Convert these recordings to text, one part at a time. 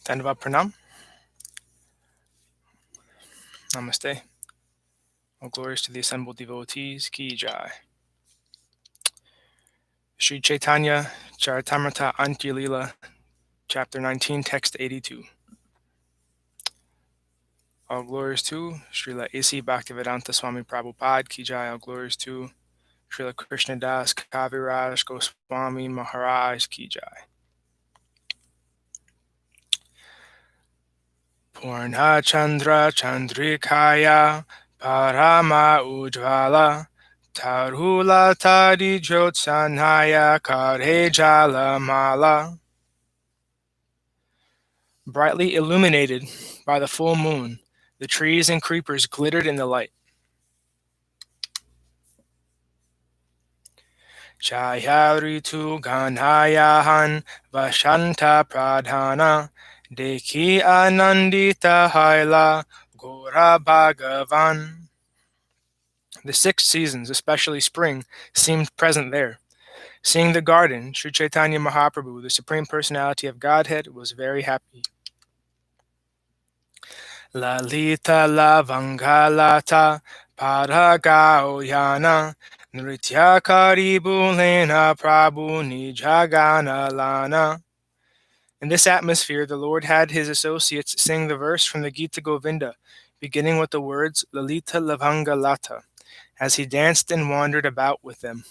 Dandavat Pranam. Namaste. All glories to the assembled devotees. Ki Jai. Śrī Caitanya-caritāmṛta Antya, Chapter 19, Text 82. All glories to Srila A.C. Bhaktivedanta Swami Prabhupada. Ki Jai. All glories to Srila Krishna Das Kaviraj Goswami Maharaj. Ki Jai. Purna Chandra Chandrikaya Parama Ujvala Tarula Tadi Jyotsanaya Kare Jala Mala. Brightly illuminated by the full moon, the trees and creepers glittered in the light. Chayaritu Ganayahan Vashanta Pradhana Deki Anandita Haila Gora Bhagavan. The 6 seasons, especially spring, seemed present there. Seeing the garden, Śrī Caitanya Mahāprabhu, the Supreme Personality of Godhead, was very happy. Lalita Lavangalata Paragaoyana Nritya Karibulena Prabhu Nijagana Lana. In this atmosphere, the Lord had his associates sing the verse from the Gita Govinda, beginning with the words Lalita Lavangalata, as he danced and wandered about with them.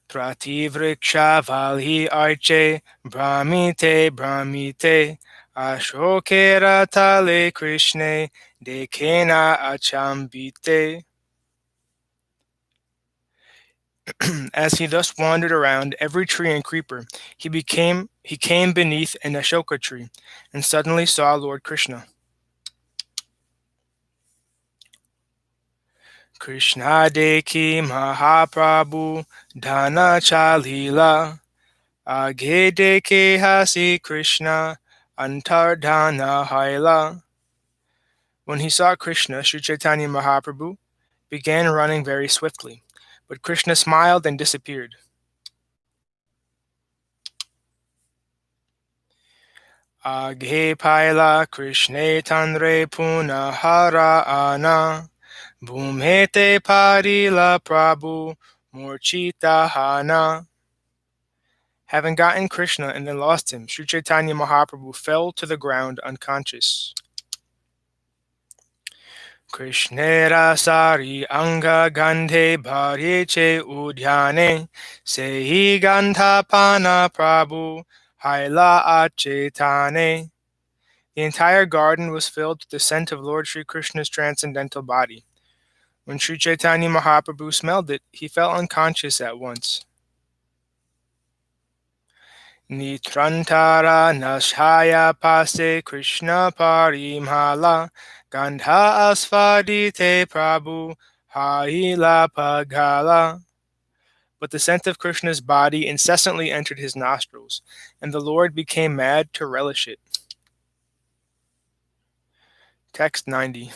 Prativriksha valhi arche brahmite brahmite ashokera tale krishne dekena achambite. As he thus wandered around every tree and creeper, he came beneath an ashoka tree, and suddenly saw Lord Krishna. Krishna deki Mahāprabhu dhana chalila age deke hasi Krishna antardhana haila. When he saw Krishna, Śrī Caitanya Mahāprabhu began running very swiftly, but Krishna smiled and disappeared. Aghe paila Krishna tanre puna hara ana Bhumete parila Prabhu murchita hana. Having gotten Krishna and then lost him, Śrī Caitanya Mahāprabhu fell to the ground unconscious. Krishnera sari anga gandhe bharyeche udhyane sehi gandha pana Prabhu haila achetane. The entire garden was filled with the scent of Lord Sri Krishna's transcendental body. When Śrī Caitanya Mahāprabhu smelled it, he fell unconscious at once. Nitrantara nashaya pase Krishna parimhala gandha asfadite Prabhu haila pagala. But the scent of Krishna's body incessantly entered his nostrils, and the Lord became mad to relish it. Text 90.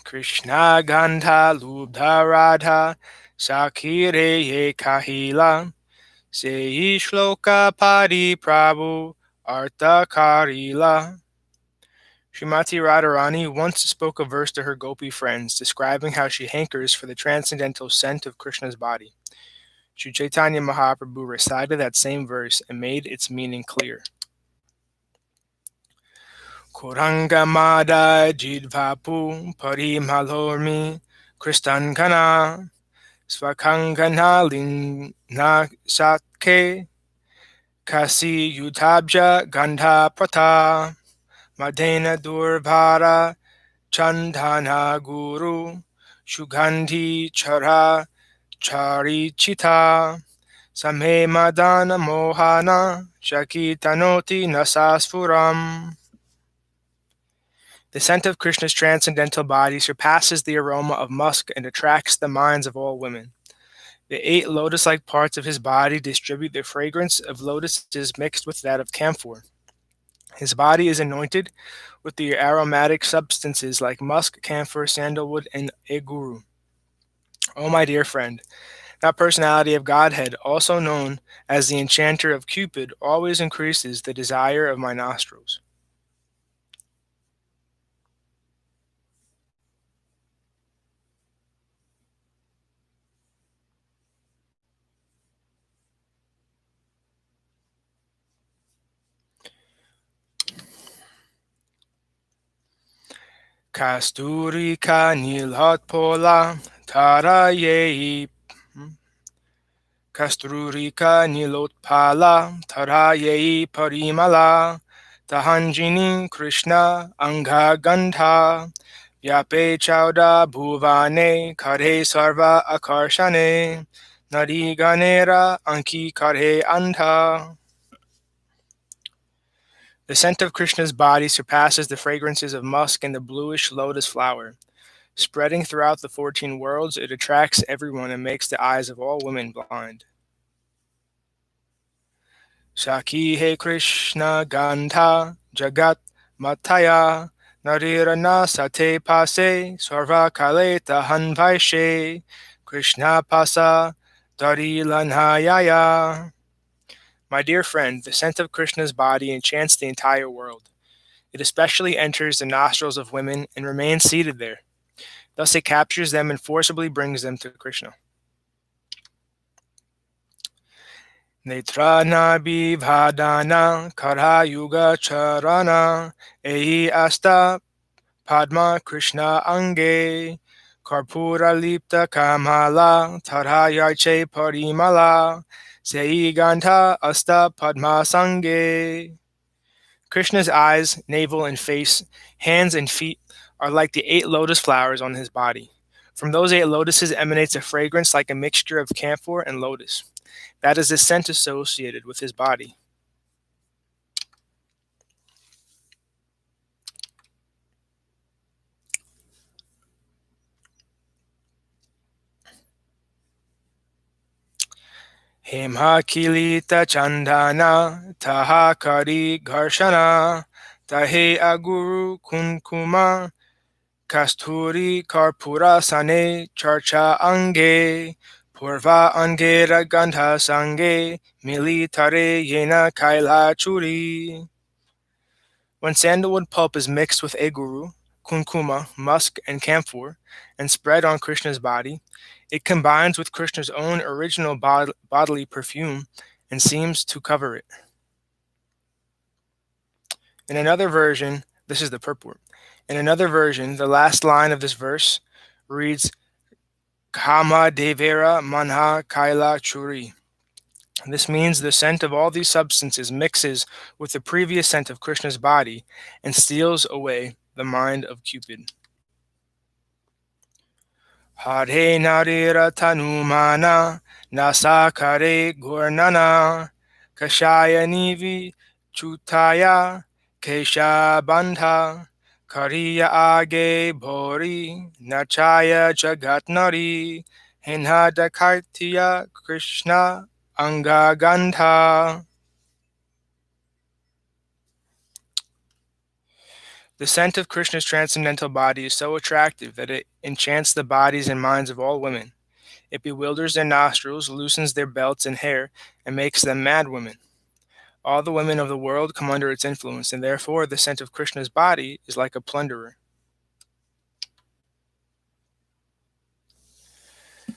Krishna Gandha Lubdha Radha Sakire Ye Kahila Sehi Shloka Padi Prabhu Artha Karila. Srimati Radharani once spoke a verse to her gopi friends, describing how she hankers for the transcendental scent of Krishna's body. Śrī Caitanya Mahāprabhu recited that same verse and made its meaning clear. Korangamada jidvapu parimalormi kristankana svakankana lina satke kasi yutabja gandha prata madena durvara chandana guru shugandhi chara charichita samhe madana mohana shakitanoti nasasfuram. The scent of Krishna's transcendental body surpasses the aroma of musk and attracts the minds of all women. The 8 lotus-like parts of his body distribute the fragrance of lotuses mixed with that of camphor. His body is anointed with the aromatic substances like musk, camphor, sandalwood, and aguru. Oh, my dear friend, That personality of Godhead, also known as the enchanter of Cupid, always increases the desire of my nostrils. Kasturika nilotpola tarayei. Kasturika nilotpala tarayei parimala tahanjini Krishna angagandha vyape chauda bhuvane kare sarva akarshane nariganera anki kare anta. The scent of Krishna's body surpasses the fragrances of musk and the bluish lotus flower. Spreading throughout the 14 worlds, it attracts everyone and makes the eyes of all women blind. Shaki he Krishna Gandha Jagat Mataya Narirana Sate Pase Sarva Kaleta Hanvaishe Krishna Pasa Darilanhayaya. My dear friend, the scent of Krishna's body enchants the entire world. It especially enters the nostrils of women and remains seated there. Thus it captures them and forcibly brings them to Krishna. Netrana bivadana kara yuga charana ehi asta padma Krishna ange karpura lipta kamala tarayarche parimala sei ganta asta padma sange. Krishna's eyes, navel, and face, hands, and feet are like the 8 lotus flowers on his body. From those 8 lotuses emanates a fragrance like a mixture of camphor and lotus. That is the scent associated with his body. Hemha kilita chandana taha kari garshana tahe aguru kunkuma kasturi karpura sane charcha ange purva angera gandha sange militare yena kaila churi. When sandalwood pulp is mixed with aguru, kunkuma, musk, and camphor, and spread on Krishna's body, it combines with Krishna's own original bodily perfume and seems to cover it. In another version, this is the purport. In another version, the last line of this verse reads, Kama devera manha kaila churi. This means the scent of all these substances mixes with the previous scent of Krishna's body and steals away the mind of Cupid. Hare narira tanumana nasakare gurnana kashaya nivi chutaya kesha bandha kariya age bhori nachaya jagatnari hinhada kartiya Krishna Angagandha. The scent of Krishna's transcendental body is so attractive that it enchants the bodies and minds of all women. It bewilders their nostrils, loosens their belts and hair, and makes them mad women. All the women of the world come under its influence, and therefore the scent of Krishna's body is like a plunderer.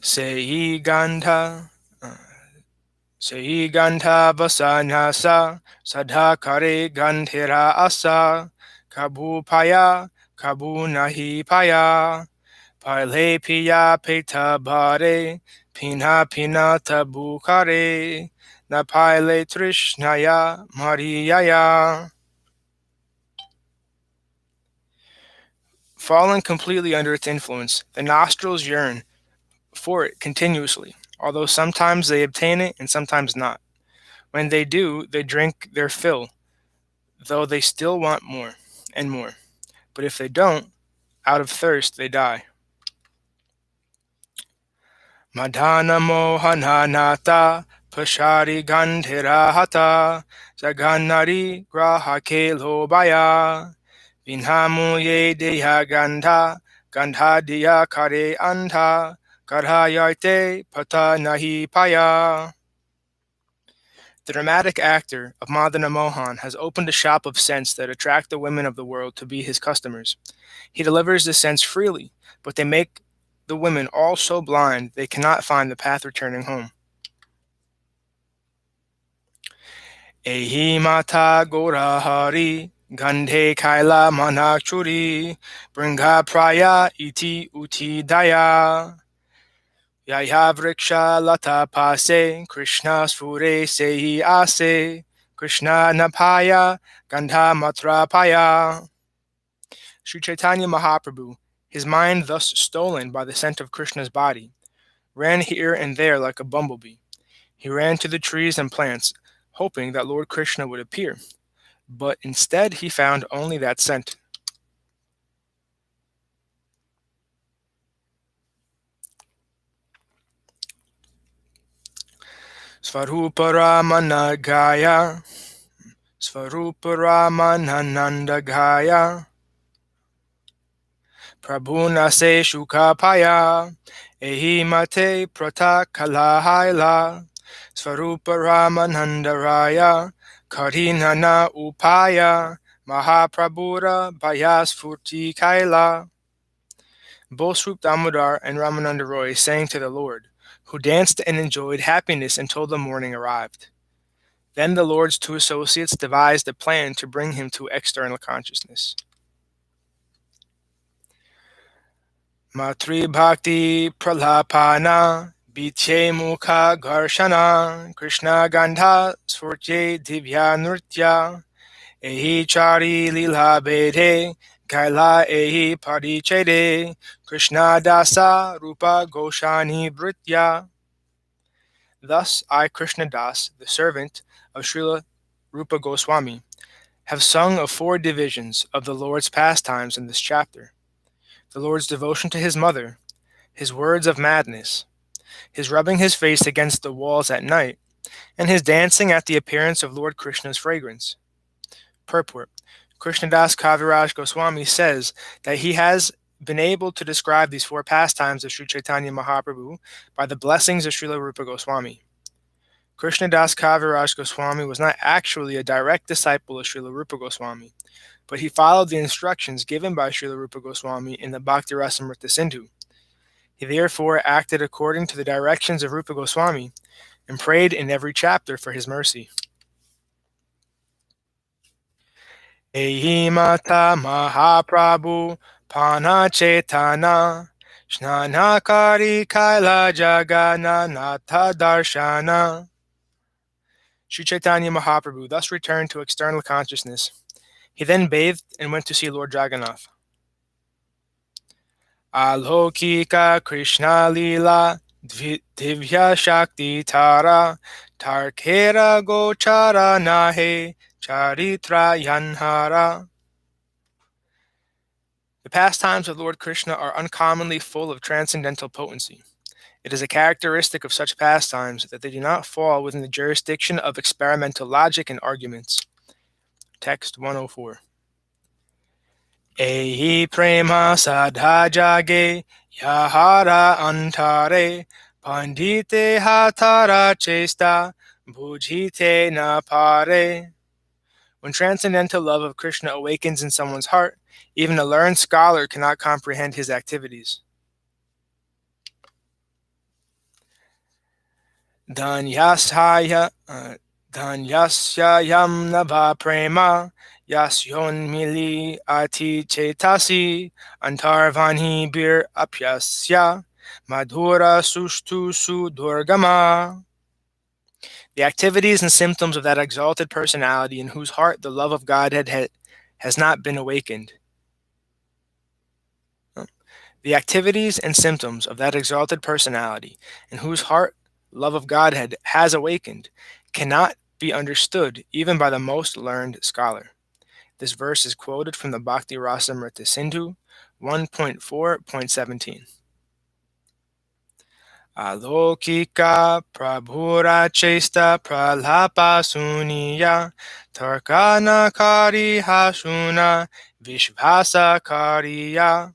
Sei Gandha vasanyasa sadha kare gandhira asa kabu paya kabu nahi paya pale piya peta bhare pina pina tabu kare na pale trishnaya mariyaya. Falling completely under its influence, the nostrils yearn for it continuously, although sometimes they obtain it and sometimes not. When they do, they drink their fill, though they still want more and more. But if they don't, out of thirst they die. Madhana mohananata pashari gandhirahata sagannari grahake lobaya vinhamuye deha gandha gandha diya kare anta Karhayarte pata nahi paya. The dramatic actor of Madana Mohan has opened a shop of scents that attract the women of the world to be his customers. He delivers the scents freely, but they make the women all so blind they cannot find the path returning home. Ehi mata gorahari gandhe kaila manakchuri bringa praya iti uti daya. Yaya vriksha lata pase Krishna sphure sehi ase Krishna napaya gandha matrapaya. Śrī Caitanya Mahāprabhu, his mind thus stolen by the scent of Krishna's body, ran here and there like a bumblebee. He ran to the trees and plants, hoping that Lord Krishna would appear, but instead he found only that scent. Svaruparamanagaya Svaruparamanandagaya Prabhunase Shukapaya Ehi Mate Pratakalahayla Svaruparamanandaraya Karinana Upaya Mahaprabhura Bayasfurti Kaila. Both Swarup Damodar and Ramananda Roy sang to the Lord, who danced and enjoyed happiness until the morning arrived. Then the Lord's two associates devised a plan to bring him to external consciousness. Matri Bhakti Pralapana Bitye Mukha Garshana Krishna Gandha Svorje Divya Nurtya Ehi Chari Lila Bede Kaila Ehi Parichede Krishna Dasa Rupa Goshani Britya. Thus I, Krishna Das, the servant of Srila Rupa Goswami, have sung of 4 divisions of the Lord's pastimes in this chapter: the Lord's devotion to his mother, his words of madness, his rubbing his face against the walls at night, and his dancing at the appearance of Lord Krishna's fragrance. Purport: Krishnadas Kaviraj Goswami says that he has been able to describe these 4 pastimes of Śrī Caitanya Mahaprabhu by the blessings of Srila Rupa Goswami. Krishnadas Kaviraj Goswami was not actually a direct disciple of Srila Rupa Goswami, but he followed the instructions given by Srila Rupa Goswami in the Bhakti Rasamrita Sindhu. He therefore acted according to the directions of Rupa Goswami and prayed in every chapter for his mercy. Ehi mata Mahaprabhu Pana Chetana Snanakari Kaila Jagananatha Darshana. Śrī Caitanya Mahaprabhu thus returned to external consciousness. He then bathed and went to see Lord Jagannath. Alokika Krishna Lila Divya Shakti Tara Tarkera Gochara Nahe Charitra Yanhara. The pastimes of Lord Krishna are uncommonly full of transcendental potency. It is a characteristic of such pastimes that they do not fall within the jurisdiction of experimental logic and arguments. Text 104. Ehi prema sadha jage yahara antare pandite hatara chesta bhujite na pare. When transcendental love of Krishna awakens in someone's heart, even a learned scholar cannot comprehend his activities. Dhanyasya yam nava prema yasyon mili ati chetasi antarvanhi bir apyasya madhura sushtu sudurgama. The activities and symptoms of that exalted personality in whose heart the love of Godhead has not been awakened. The activities and symptoms of that exalted personality in whose heart love of Godhead has awakened cannot be understood even by the most learned scholar. This verse is quoted from the Bhakti Rasamrita Sindhu 1.4.17. Alokika prabhura chesta pralapa suniya tarkana kari hasuna vishvasa kariya.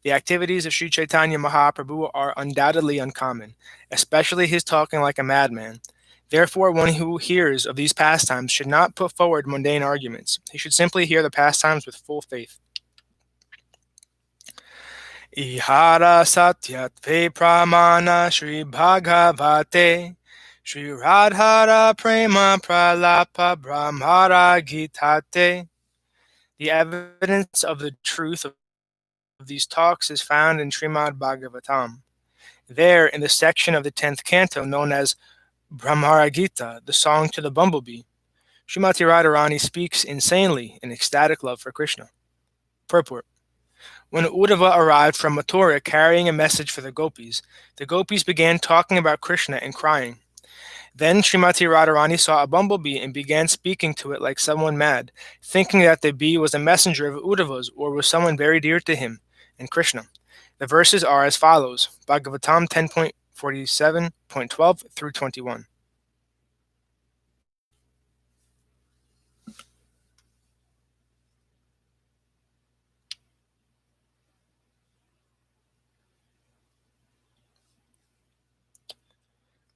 The activities of Śrī Caitanya Mahāprabhu are undoubtedly uncommon, especially his talking like a madman. Therefore, one who hears of these pastimes should not put forward mundane arguments. He should simply hear the pastimes with full faith. Ihara satyatve pramana Shri Bhagavate Shri Radhara prema pralapa brahmara gitate. The evidence of the truth of these talks is found in Srimad Bhagavatam. There, in the section of the 10th canto known as Brahmara Gita, the song to the Bumblebee, Srimati Radharani speaks insanely in ecstatic love for Krishna. Purport. When Uddhava arrived from Mathura carrying a message for the gopis began talking about Krishna and crying. Then Srimati Radharani saw a bumblebee and began speaking to it like someone mad, thinking that the bee was a messenger of Uddhava's or was someone very dear to him and Krishna. The verses are as follows: Bhagavatam 10.47.12 through 21.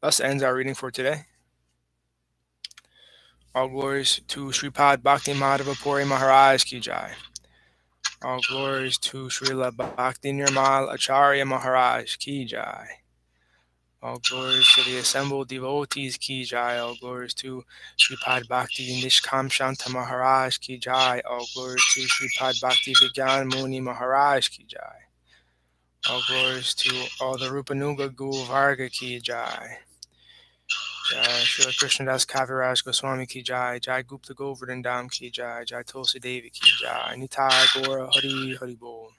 Thus ends our reading for today. All glories to Sripad Bhakti Madhava Puri Maharaj Ki Jai. All glories to Srila Bhakti Nirmal Acharya Maharaj Ki Jai. All glories to the assembled devotees Ki Jai. All glories to Sripad Bhakti Nishkam Shanta Maharaj Ki Jai. All glories to Sripad Bhakti Vigyan Muni Maharaj Ki Jai. All glories to all the Rupanuga Gu Varga Ki Jai. Jai Srila Krishnadas Kaviraj Goswami Ki Jai. Jai Gupta Govardhan Dham Ki Jai. Jai Tulsi Devi Ki Jai. Nitai Gora Hari Hari Bol.